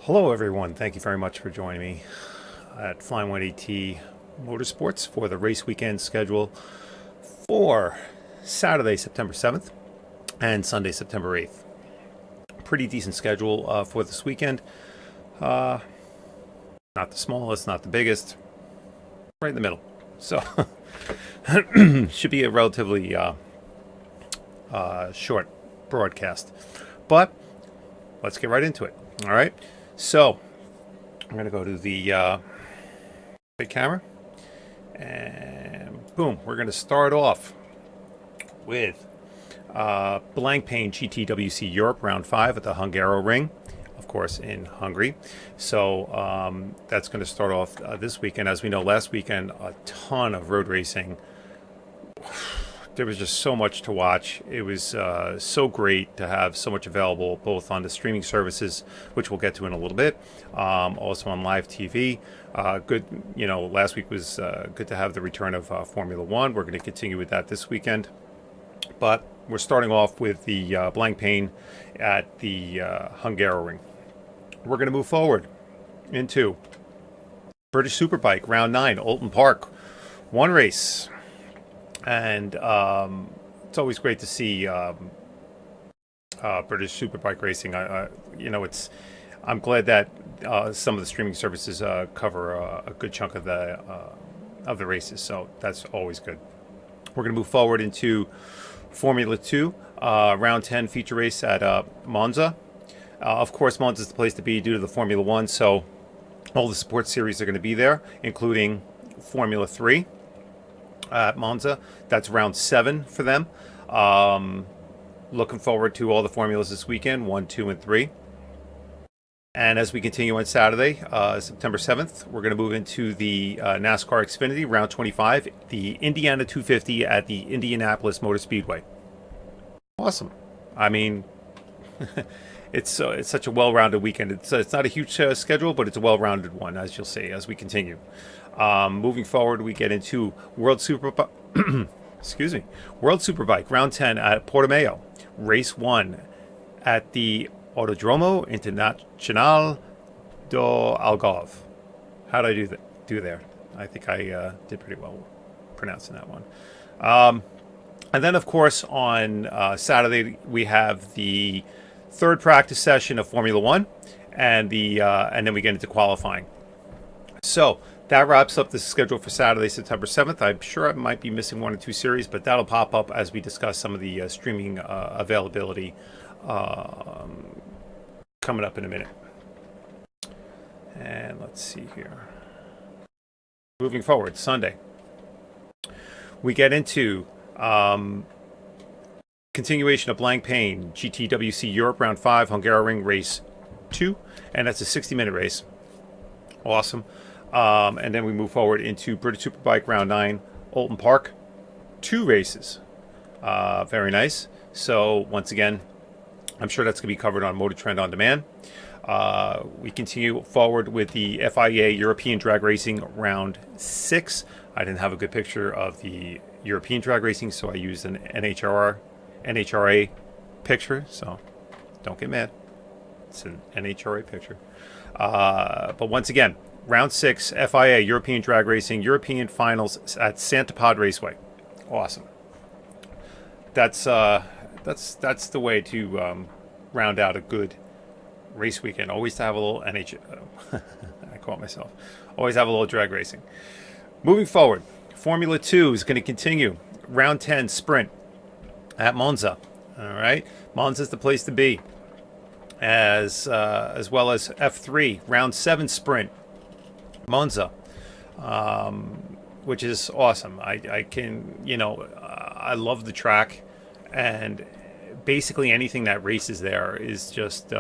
Hello, everyone. Thank you very much for joining me at Flying 180 Motorsports for the race weekend schedule for Saturday, September 7th and Sunday, September 8th. Pretty decent schedule for this weekend. Not the smallest, not the biggest, right in the middle. So, should be a relatively short broadcast. But let's get right into it. All right. So, I'm going to go to the big camera. And boom, we're going to start off with Blancpain GTWC Europe Round 5 at the Hungaroring, of course, in Hungary. So that's going to start off this weekend. As we know, last weekend, a ton of road racing. There was just so much to watch. It was so great to have so much available, both on the streaming services, which we'll get to in a little bit, also on live TV. Good, last week was good to have the return of Formula One. We're going to continue with that this weekend. But we're starting off with the Blancpain at the Hungaroring. We're going to move forward into British Superbike Round 9, Oulton Park. One race. And it's always great to see British Superbike racing. I'm glad that some of the streaming services cover a good chunk of the races, so that's always good. We're going to move forward into Formula 2, round 10 feature race at Monza. Of course, Monza is the place to be due to the Formula 1, so all the support series are going to be there, including Formula 3 at Monza. That's round 7 for them. Looking forward to all the formulas this weekend, 1, 2, and 3. And as we continue on Saturday, September 7th, we're going to move into the NASCAR Xfinity round 25, the Indiana 250 at the Indianapolis Motor Speedway. Awesome. I mean, it's such a well-rounded weekend. It's not a huge schedule, but it's a well-rounded one, as you'll see as we continue. Moving forward, we get into World Superbike round 10 at Portimao, race 1 at the Autodromo Internacional do Algarve. How did I do there? I think I did pretty well pronouncing that one. And then, of course, on Saturday we have the third practice session of Formula One, and then we get into qualifying. So that wraps up the schedule for Saturday, September 7th. I'm sure I might be missing 1 or 2 series, but that'll pop up as we discuss some of the streaming availability coming up in a minute. And let's see here. Moving forward, Sunday, we get into continuation of Blancpain GTWC Europe Round 5 Hungaroring Race 2, and that's a 60-minute race. Awesome. And then we move forward into British Superbike Round 9, Oulton Park. 2 races. Very nice. So, once again, I'm sure that's going to be covered on Motor Trend On Demand. We continue forward with the FIA European Drag Racing Round 6. I didn't have a good picture of the European Drag Racing, so I used an NHRA picture. So, don't get mad. It's an NHRA picture. But once again, Round 6, FIA, European Drag Racing, European Finals at Santa Pod Raceway. Awesome. That's the way to round out a good race weekend. Always to have a little I caught myself. Always have a little drag racing. Moving forward, Formula 2 is going to continue. Round 10 sprint at Monza. All right. Monza's the place to be. As well as F3, round 7 sprint, Monza, which is awesome. I love the track, and basically anything that races there is just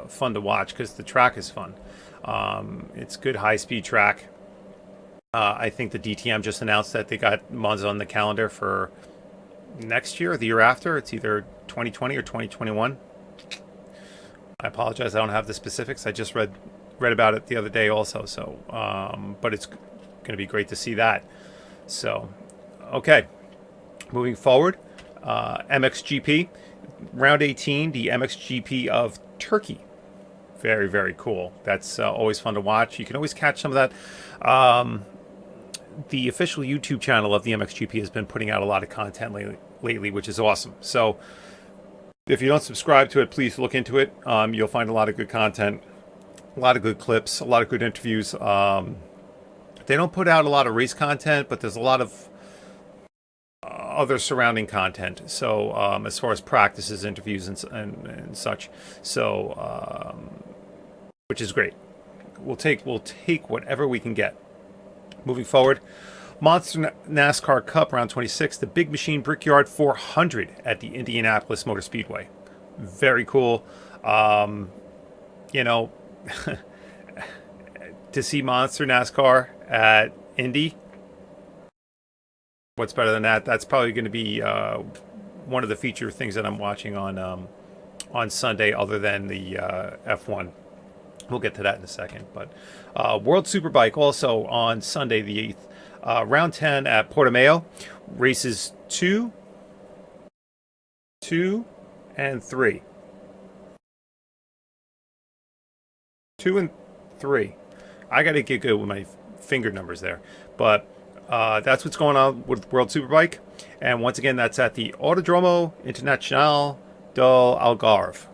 fun to watch because the track is fun. It's good high-speed track. I think the DTM just announced that they got Monza on the calendar for next year or the year after. It's either 2020 or 2021. I apologize, I don't have the specifics. I just read about it the other day also. So, but it's going to be great to see that. So, okay. Moving forward, MXGP, round 18, the MXGP of Turkey. Very, very cool. That's always fun to watch. You can always catch some of that. The official YouTube channel of the MXGP has been putting out a lot of content lately, which is awesome. So if you don't subscribe to it, please look into it. You'll find a lot of good content, a lot of good clips, a lot of good interviews. They don't put out a lot of race content, but there's a lot of other surrounding content. So as far as practices, interviews, and such, so which is great. We'll take whatever we can get. Moving forward, Monster NASCAR Cup round 26, the Big Machine Brickyard 400 at the Indianapolis Motor Speedway. Very cool. You know, to see Monster NASCAR at Indy, what's better than that? That's probably going to be one of the feature things that I'm watching on Sunday, other than the F1. We'll get to that in a second. But World Superbike also on Sunday the 8th. Round 10 at Portimao. Races 2, 2, and 3. 2 and 3. I got to get good with my finger numbers there. But that's what's going on with World Superbike. And once again, that's at the Autodromo Internacional del Algarve.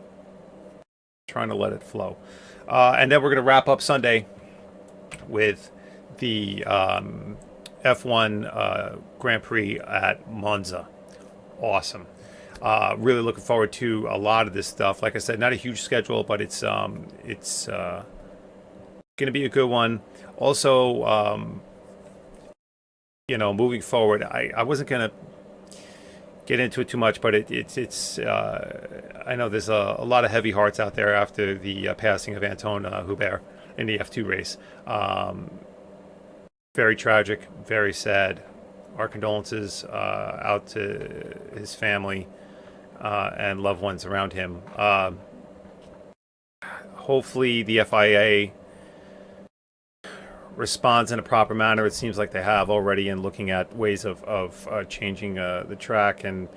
Trying to let it flow. And then we're going to wrap up Sunday with the F1 Grand Prix at Monza. Awesome. Really looking forward to a lot of this stuff. Like I said, not a huge schedule, but it's going to be a good one. Also, moving forward, I wasn't going to get into it too much, but it's I know there's a lot of heavy hearts out there after the passing of Anton Hubert in the F2 race. Very tragic, very sad. Our condolences out to his family and loved ones around him. Hopefully the FIA responds in a proper manner. It seems like they have already, in looking at ways of changing the track and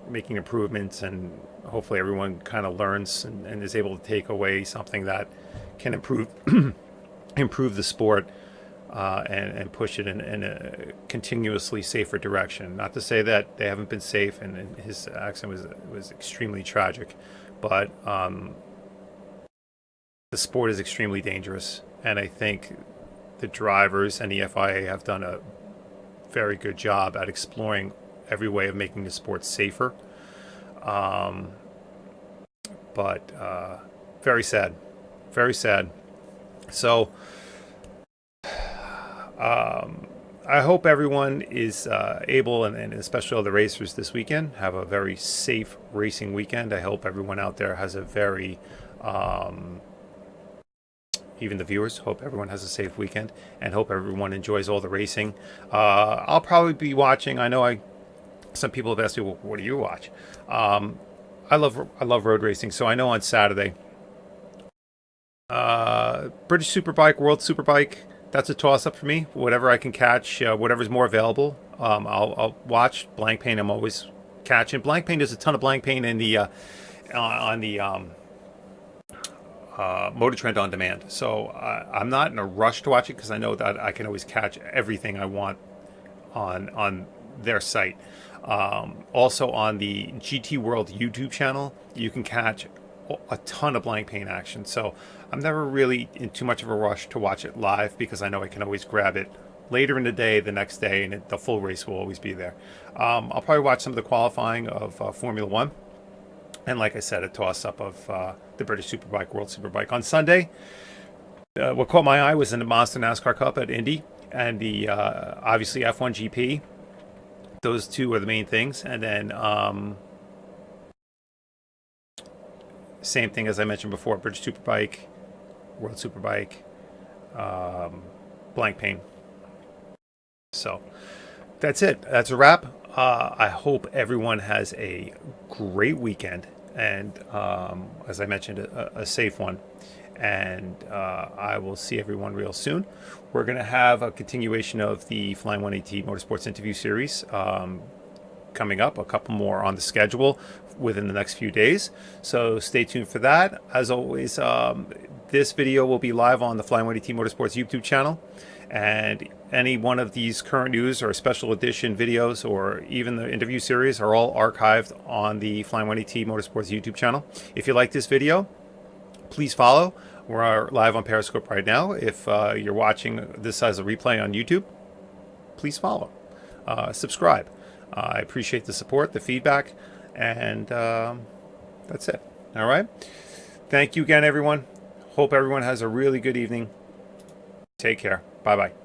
making improvements, and hopefully everyone kind of learns and is able to take away something that can improve improve the sport and push it in a continuously safer direction. Not to say that they haven't been safe, and his accident was extremely tragic, but the sport is extremely dangerous. And I think the drivers and the FIA have done a very good job at exploring every way of making the sport safer. But very sad. Very sad. So I hope everyone is able, and especially all the racers this weekend, have a very safe racing weekend. I hope everyone out there has a very... even the viewers, hope everyone has a safe weekend, and hope everyone enjoys all the racing. I'll probably be watching. I know some people have asked me, well, what do you watch? I love road racing, so I know on Saturday, British Superbike, World Superbike, that's a toss-up for me. Whatever I can catch, whatever's more available, I'll watch. Blank Pain, I'm always catching. Blank Pain, there's a ton of Blank Pain in the on the Motor Trend on demand, so I'm not in a rush to watch it, because I know that I can always catch everything I want on their site. Also on the GT World YouTube channel, you can catch a ton of Blank Pain action, so I'm never really in too much of a rush to watch it live, because I know I can always grab it later in the day, the next day, and the full race will always be there. I'll probably watch some of the qualifying of Formula One. And like I said, a toss-up of the British Superbike, World Superbike. On Sunday, what caught my eye was in the Monster NASCAR Cup at Indy, and the obviously F1 GP. Those two are the main things. And then same thing as I mentioned before, British Superbike, World Superbike, Blank Pain. So that's it. That's a wrap. I hope everyone has a great weekend, and as I mentioned, a safe one. And I will see everyone real soon. We're going to have a continuation of the Flying 180 Motorsports interview series coming up, a couple more on the schedule within the next few days. So stay tuned for that. As always, this video will be live on the Flying Money Team Motorsports YouTube channel. And any one of these current news or special edition videos or even the interview series are all archived on the Flying Money Team Motorsports YouTube channel. If you like this video, please follow. We're live on Periscope right now. If you're watching this as a replay on YouTube, please follow. Subscribe. I appreciate the support, the feedback, and that's it. All right. Thank you again, everyone. Hope everyone has a really good evening. Take care. Bye-bye.